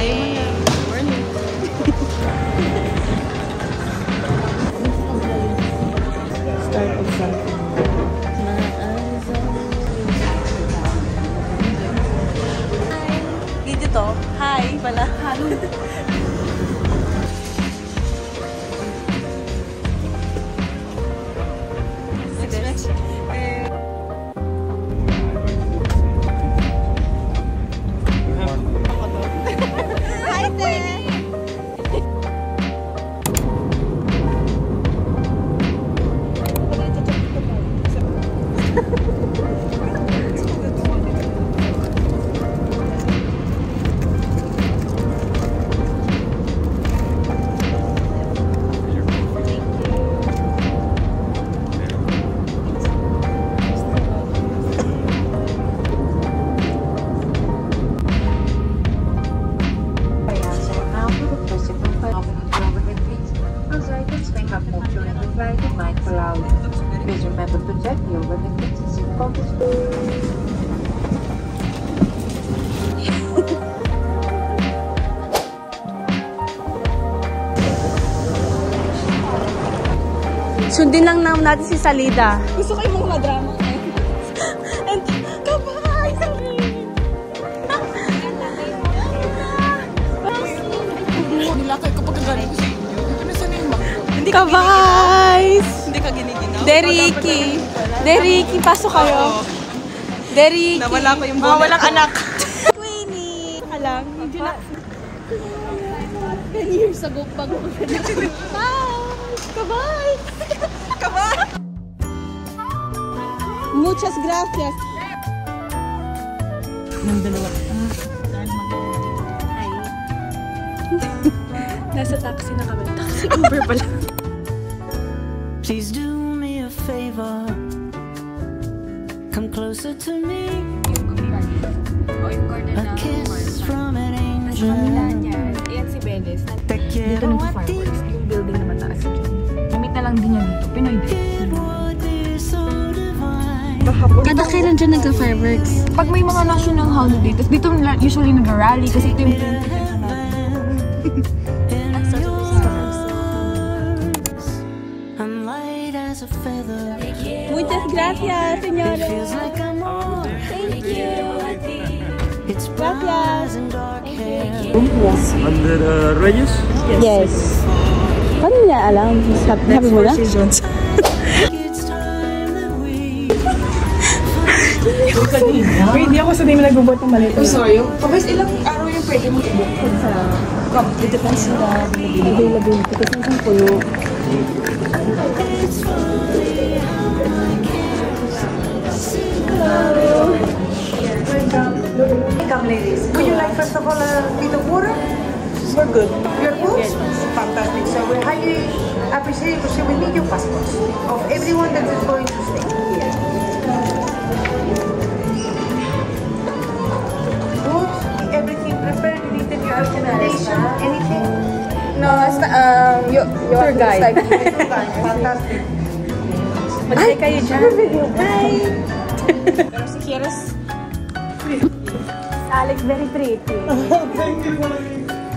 Ayaw mo na. Morning. Start of something. Hi. Dito. Hi pala. Hello. Please remember to check the overhead bins in focus. Sundin lang natin si Salida. Gusto ko yung mga drama. And, kabay! Nilakay kapag kagaling ko sa inyo. Ano saan yung makro? Kabays! Hindi ka giniginaw? Deriki, pasok kayo. Deriki. Nawala ko yung mga bonnet walang ko. anak. Queenie. Alam, hindi na. 10 years ago pag Kabay! Kabay! Muchas gracias. Ng dalawa. Hi. Nasa taxi na kami. Taxi Uber pala. Please do me a favor. Come closer to me. A kiss from an angel. Ayan si Beles. Te Dito quiero nito a ti. fireworks. Yung building na mataas dyan. Gamit na lang din niya dito. Pinoy din. It would be so divine. Kada kailan dyan nagka-fireworks? Pag may mga national holiday, tapos dito usually nag-rally kasi ito yung I'm light as a feather. Muchas gracias, señora. Feels like I'm on. Thank you. It's bright and dark hair. Under Reyes? Yes. Paano niya alam? Sabi mo na? It's time that we Wait, hindi ako sanay na nagbubuhat ng malito. Oh, sorry. Kapag ilang araw yung pwede mo i-book sa cup? It depends sa availability. Kasi isang puno. Come ladies. Would you like first of all a bit of water? We're good. You're good? Yes. Fantastic. So we highly appreciate it. So we need your passports of everyone that is going to stay here. Good. Everything prepared. You need your accommodation. Anything? No, your Tour guide. Fantastic. Mag-hi kayo dyan. Hi! Pero si Kieras, Alex, very pretty.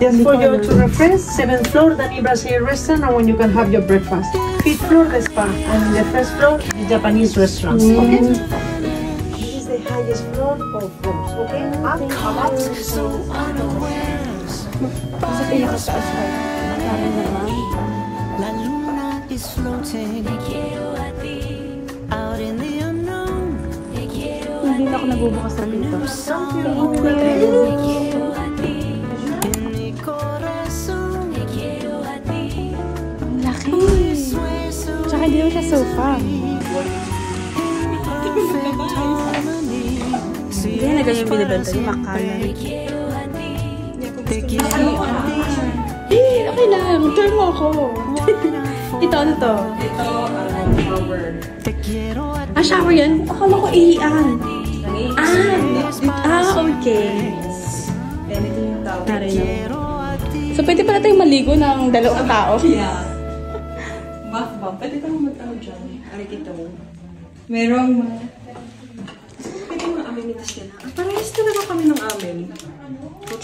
Just for you to refresh, 7th floor, the Nibras Air restaurant, and when you can have your breakfast. 5th floor, the spa, and the first floor, the Japanese restaurants. Okay? This is the highest floor of rooms. Okay? Up. so unawares. Sa pinakataas pa. Parang naman. La luna is floating out in the unknown. Hindi na ako nagbubukas ng dito. In mi corazón. Ang laki. Tsaka hindi naman siya sofa. Hindi na ganyan binibenta yung makanan. Okay lang. Turn mo ako. Ito, ano to? Shower yan? Akala ko iian. Okay. Tari na. So, pwede pala tayong maligo ng dalawang tao. Yeah. Bath bomb. Pwede ka naman tao dyan. Arikito mo. Merong pwede mga amenities ka na. Parehas talaga kami ng amin.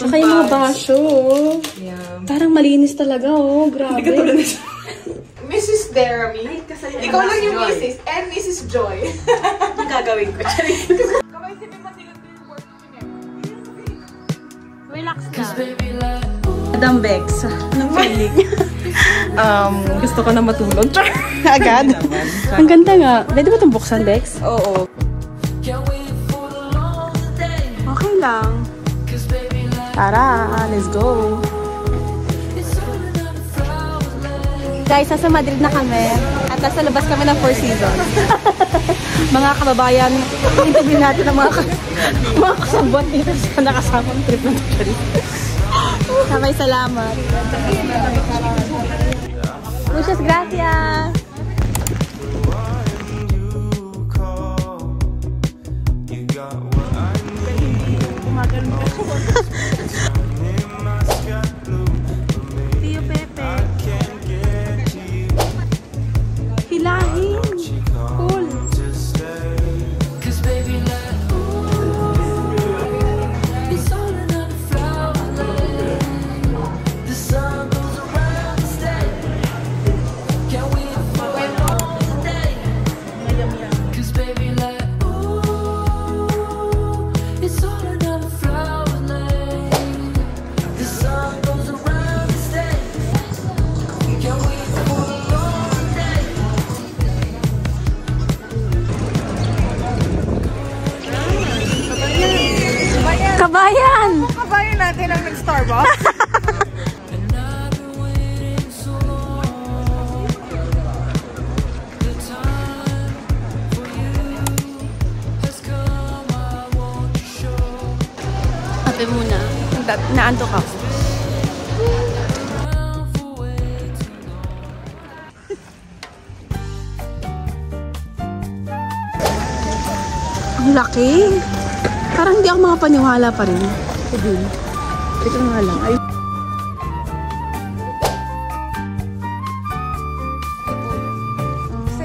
Tsaka yung mga basyo. Yeah. Parang malinis talaga, oh. Grabe. Hindi ka tulad nito. Mrs. Jeremy. Ikaw lang yung Mrs. and Mrs. Joy. Ang gagawin ko. Kamay si Matilan ko yung work niya. Relax ka. Madam Bex, anong feeling? Gusto ko na matulog. Agad? Ang ganda nga. Pwede ba itong buksan, Bex? Oo. Okay lang. Tara, let's go. Guys, nasa Madrid na kami. At nasa labas kami ng Four Seasons. Mga kababayan, interview natin ang mga kasabot dito sa nakasamang trip na ito. Sabay salamat. Muchas gracias. Tio Pepe. Hilahin. Cool. Kabayan! Kabayan natin ang nag-Starbucks. Ate muna. Naantok ako. Ang laki. Parang hindi ako makapaniwala pa rin. Ito nga lang. Ay.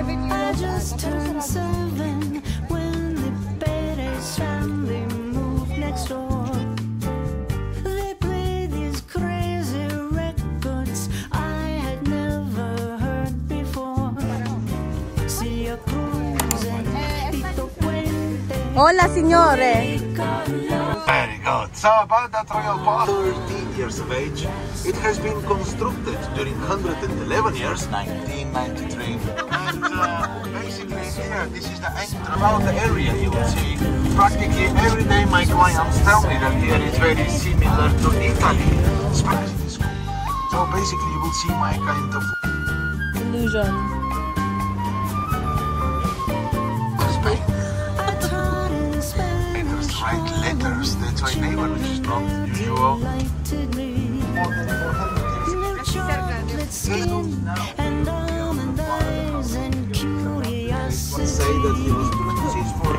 I just turned 7 when the Perez family moved next door. They played these crazy records I had never heard before. Celia Cruz and Tito Puente. Hola, signore. Very good. So about that royal bath, 13 years of age, it has been constructed during 111 years, 1993. And basically here, this is the entrance. About the area you will see. Practically every day my clients tell me that here is very similar to Italy. Spanish is cool. So basically you will see my kind of Illusion. Spain. Write letters, that's why neighbor, which is not usual. More than 400 years. Let's say that he was deceased for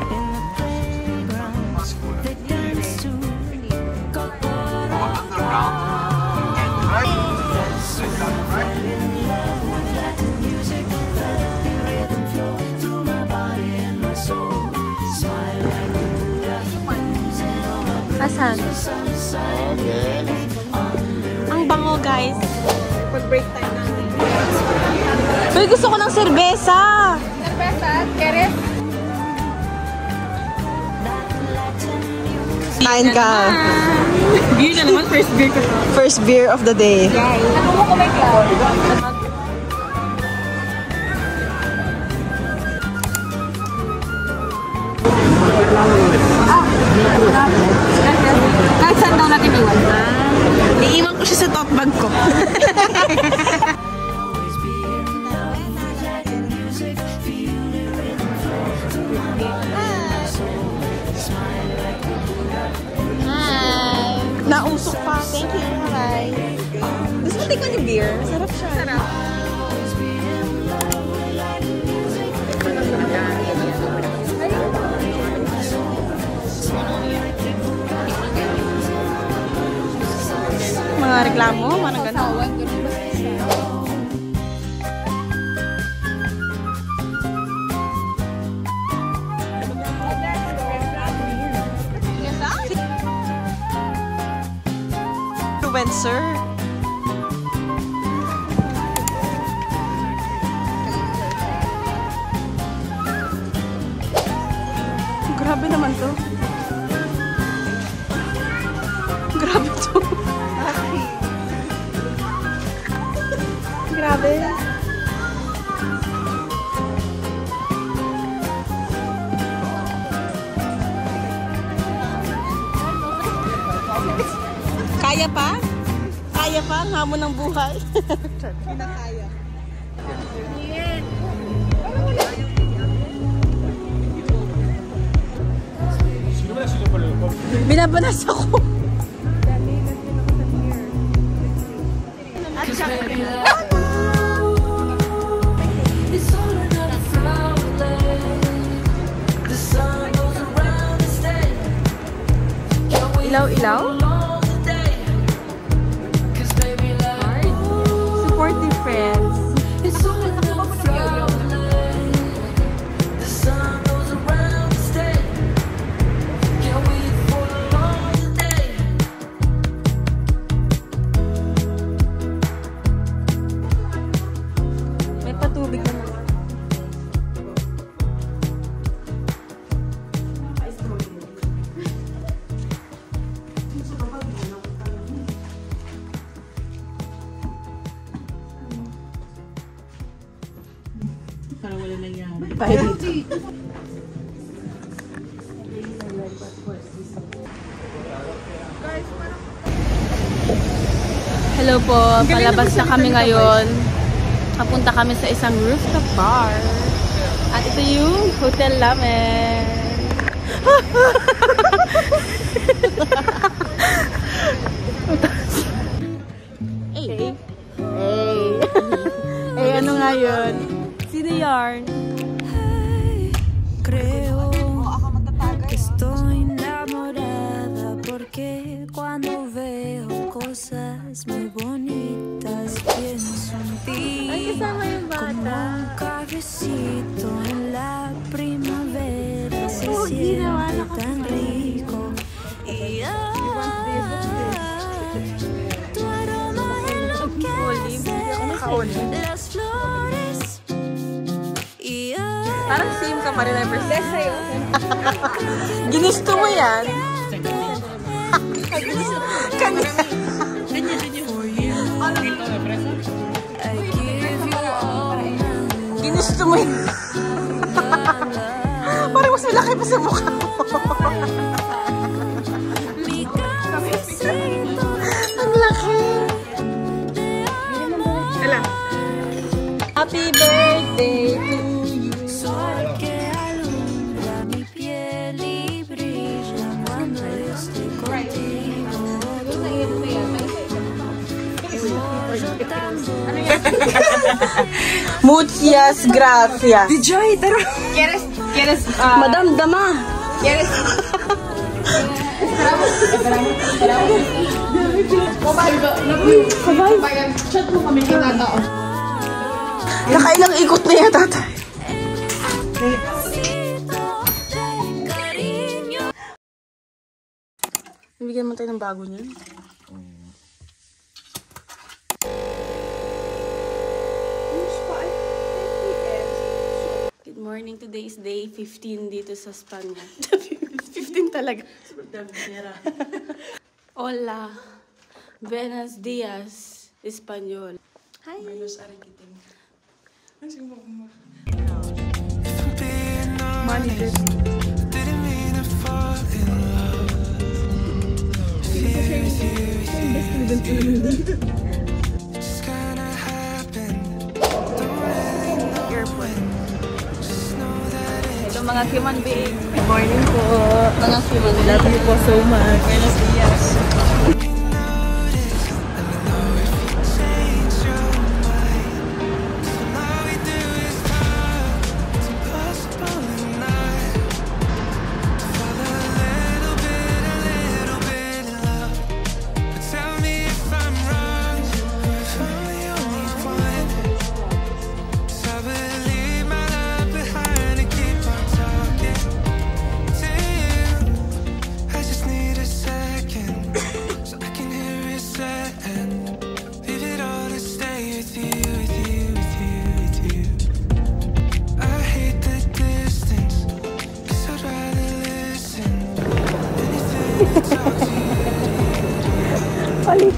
underground and right. Asan? Ang bango, guys. Pag-break time natin. Uy, gusto ko ng serbesa! Cerveza, ¿quieres? Kain ka. Beer na naman, first beer ko. First beer of the day. Ano mo kumay ka? Kahit saan daw natin iwan? Iiwan ko siya sa tote bag ko. Nausok pa. Thank you. Bye. Gusto mo tikman yung beer? Sarap siya. Sarap. Mga reklamo, mga gano'n. influencer. Grabe naman to. Grabe to. Grabe. Kaya pa? Kaya pa ang hamon ng buhay? Pinakaya. Binabanas ako. At ilaw-ilaw? Supportive friends. May patubig naman. Para wala nangyari. Hello po, palabas na kami ngayon. Papunta kami sa isang rooftop bar. At ito yung hotel namin. Hey. Hey. Hey, ano nga yun? Sino yarn? Creo que estoy enamorada porque cuando veo cosas muy bonitas pienso en ti. Ay, kasama yung bata. Como un cafecito en la primavera se siente tan rico y tu aroma enloquece las flores. Parang same ka pa rin ever since. Ginusto mo yan? Kanya. Ginusto mo yan? Parang mas malaki pa sa mukha mo. Ang laki. Hala. Happy birthday to you. Sol que alumbra mi piel y brilla cuando estoy contigo. Muchas gracias. Joy, tara. ¿Quieres? Madam Dama. ¿Quieres? Chat mo kami kinataon. Nakailang ikot na yan, tatay. Bibigyan mo tayo ng bago niyan. Good morning. Today is day 15 dito sa Spanya. 15 talaga. Hola. Buenos días. Espanyol. Hi. Money good. Ito mga human being. Good morning po. Mga human being. Love you po so much. Buenos días. Balik.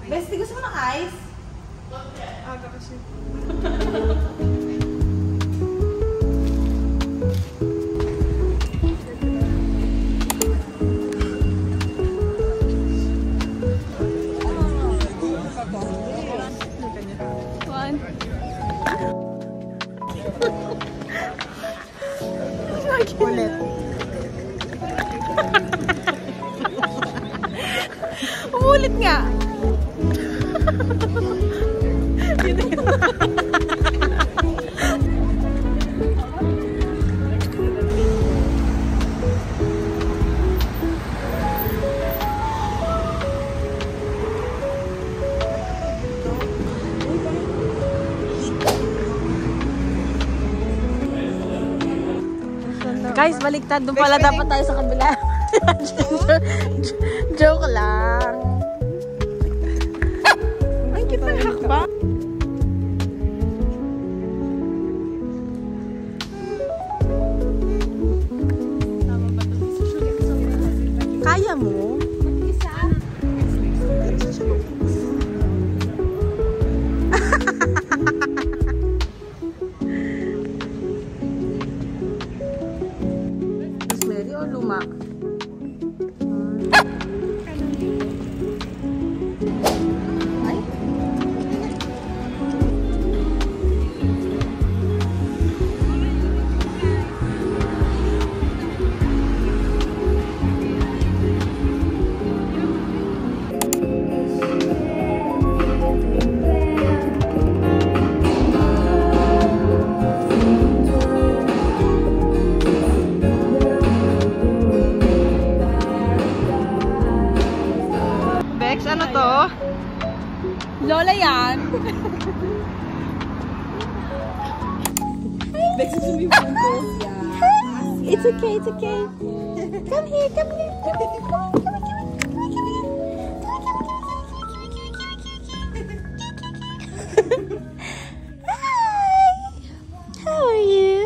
Bestie, gusto mo ng ice? Aga kasi. One. Ulit. Umulit nga. Guys, baliktad. Doon pala dapat tayo sa kabila. Joke lang. Ang cute ng hakbang. Kaya mo? Rosemary o luma? Ay? Bex, ano to? Lola yan. Bex, sumibong ko. It's okay, it's okay. Come here, come here. Hi. How are you?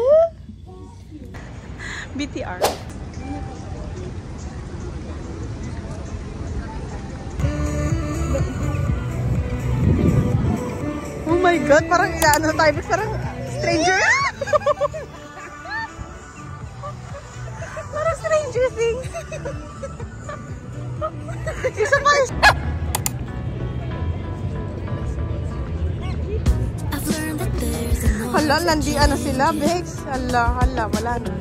BTR. Oh my God, parang ano tayo, parang stranger. Parang Stranger Things. Isa pa. Hala, landian na sila, Bex. Hala, wala na.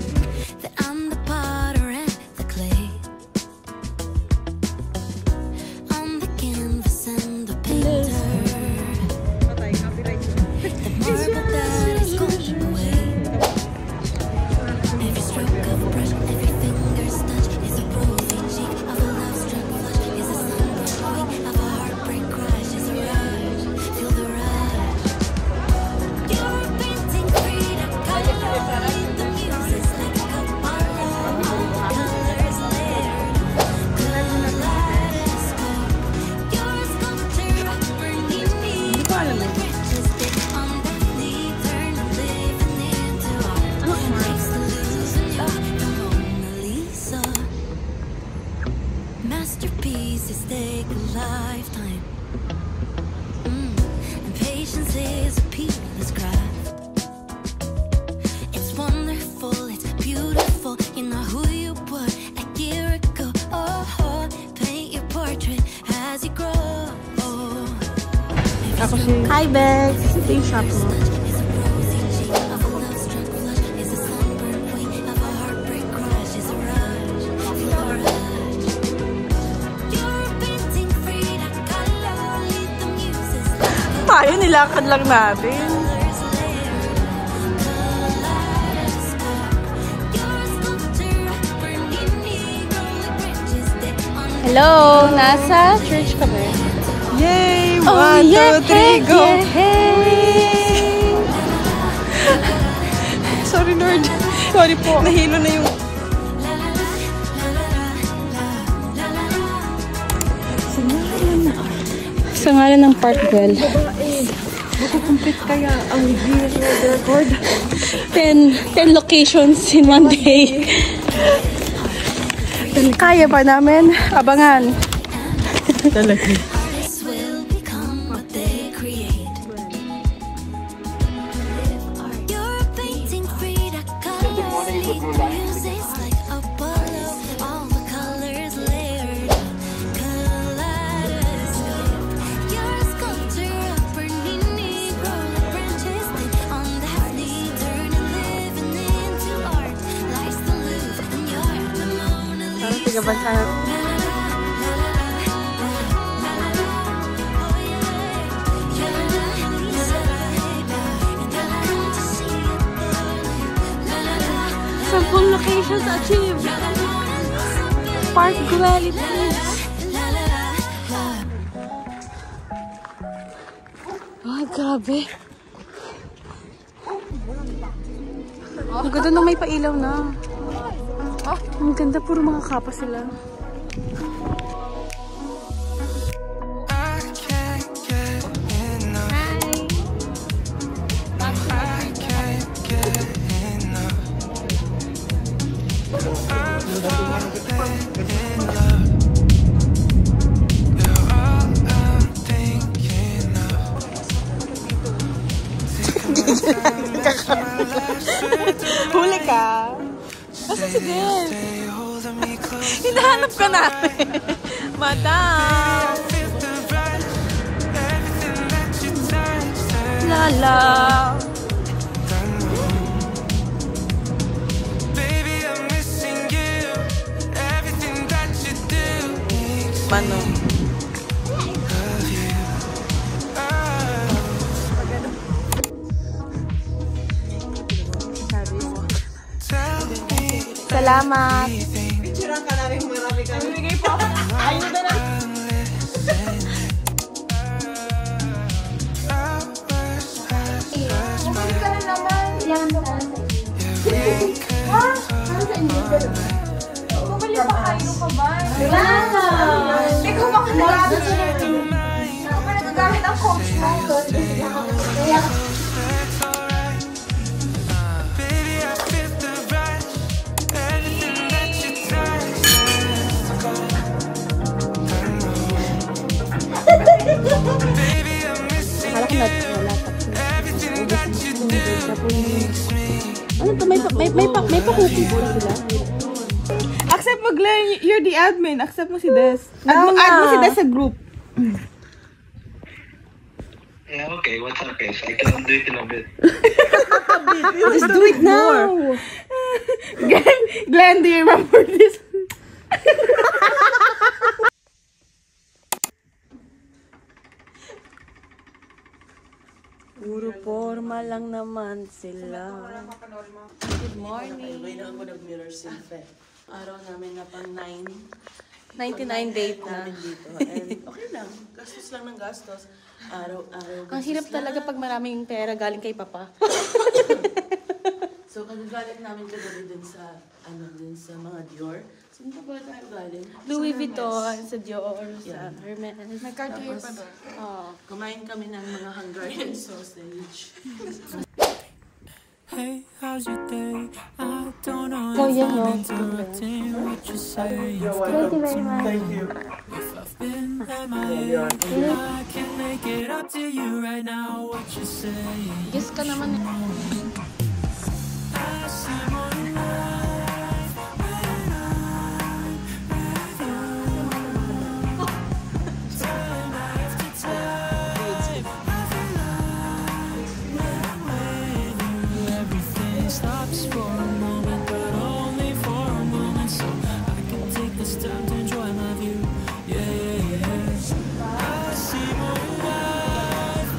Masterpieces take a lifetime, and patience is a Hi, Bex! Ito yung shop mo. Tayo, nilakad lang natin. Hello! Nasa church ka ba? Yay! Oh, 1, yeah, 2, 3, go! yeah, hey. Sorry, Lord. Sorry po. Nahilo na yung... Sa ngalan ng Parkwell. Complete kaya ang Guinness World Record. 10 locations in one day. Kaya pa namin. Abangan. Talaga. Parang tiga-bansa. Sampung locations achieved. Parkwell it is. Ah, grabe. Ang ganda nung may pailaw na. Ang ganda, puro mga kapa sila. Huli ka. Asa si Des? Hinahanap ka namin. Madam. Lala. Mano. Salamat. Picturean ka namin marami kami. Bigay po. Ayun na lang. Bumili ka na naman. Yan ang para sa inyo. Ha? Para sa inyo. Bumili pa kayo ka ba? Wala na. Ikaw ba kanilado sa inyo? Ako pa nagagamit ang coach mo. Kaya akala ko wala pa. Ano to? May pa-cookies ba sila? Accept mo, Glenn. You're the admin. Accept mo si Des. Add mo si Des sa group. Yeah, okay. What's up, guys? I can do it in a bit. Just do it now. Glenn, do you remember this? Puro forma lang naman sila. Good morning. Araw namin na pang 99 date na. And okay lang. Gastos lang ng gastos. Araw-araw. Ang hirap talaga pag maraming pera galing kay Papa. So, kagagalit namin kagabi dun sa, dun sa mga Dior. Saan pa ba tayo galing? Louis Vuitton, sa Dior, sa Hermes. May Cartier pa doon. Kumain kami ng mga Hungarian sausage. Hey, how's your day? I don't know So, if yan, I'm no? interrupting what you say. Thank you very much. Thank you. If I've been MIA, I can make it up to you right now. What you say? Guess ka naman. just for a moment, but only for a moment, so I can take this time to enjoy my view. Yeah, yeah, yeah. I see more life.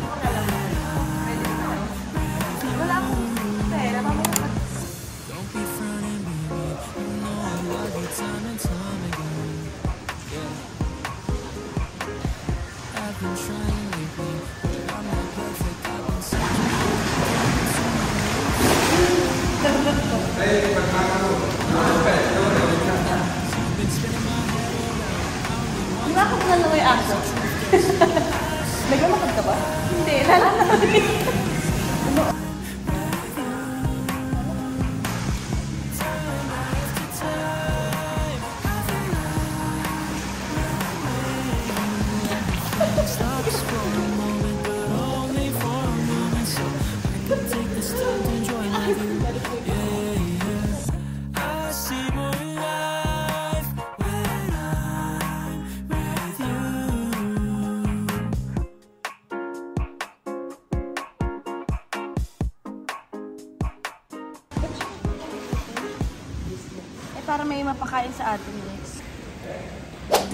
Don't be frowning, baby. You know I love you time and time again. Yeah. I've been trying lately, but I'm not perfect. I've been Di ba ako na may aso? Naglamakad ka ba? Hindi, lalakad. Para may mapakain sa atin next.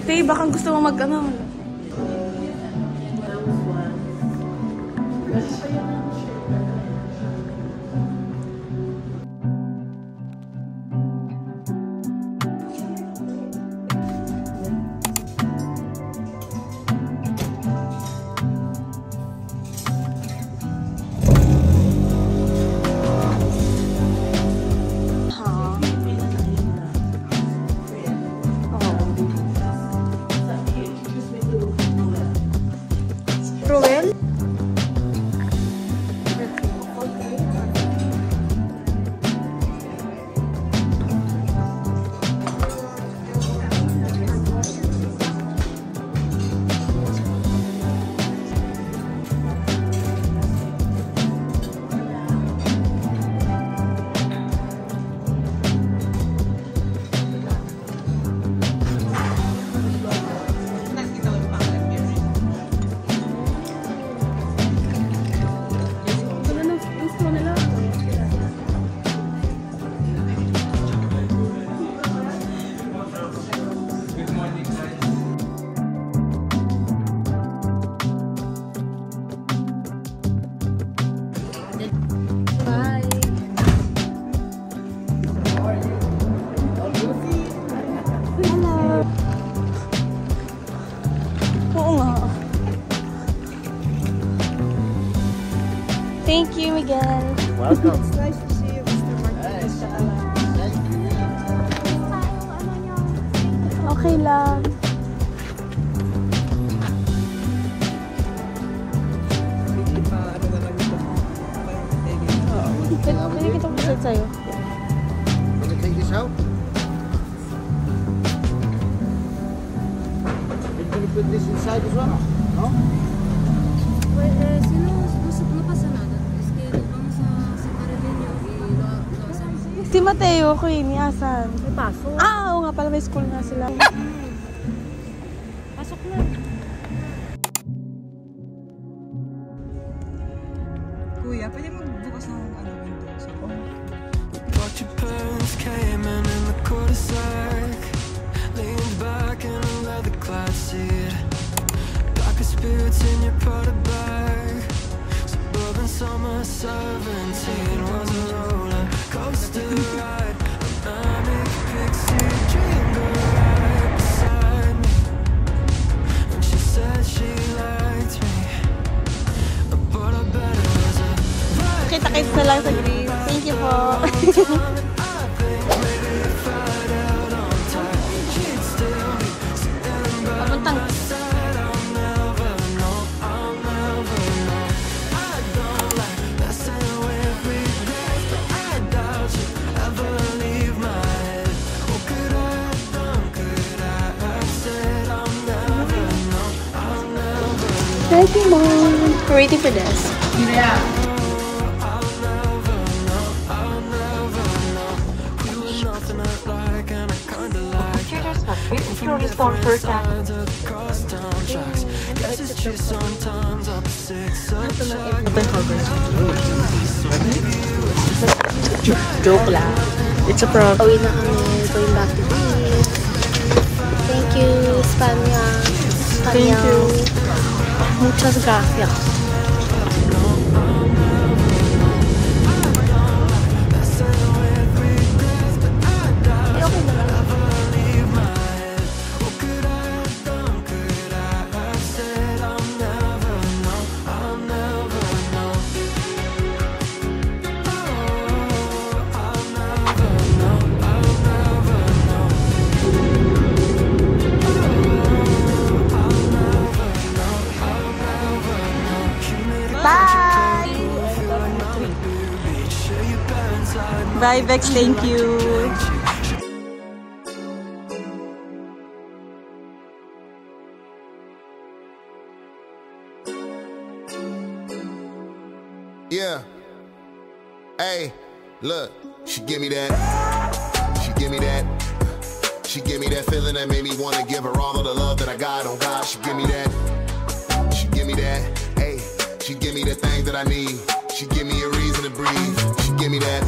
Faye, baka gusto mo mag-ano. Thank you, Miguel. Welcome. It's nice to see you, Mr. Martinez. Okay lang. Pwede kitang present sa'yo. Can you take this out? Can you put this inside as well? No? Si Mateo, Queenie, asan? May pasok. Ah, oo nga pala, may school nga sila. Pasok na. Kuya, pwede magbukas ng window sa phone. But your parents came in the cul-de-sac, leaned back in a leather-clad seat. Like a spirits in your Prada bag. Suburban summer 17 was a roller coaster ride. A manic pixie dream girl right beside me, and she said she liked me, but I bet it was a vibe. Kita-kits na lang sa Greece. Thank you po. Papuntang. Thank you, Mom. We're waiting for this. Yeah. Sometimes Joke lang. It's a prank. Uwi na kami. Going back to Greece. Thank you, Spanya. Thank you. Muchas gracias. Bye, Vex. Thank you. Yeah. Hey, look, she give me that. She give me that. She give me that feeling that made me want to give her all of the love that I got on God. She give me that. She give me that. Hey, she give me the things that I need. She give me a reason to breathe. She give me that.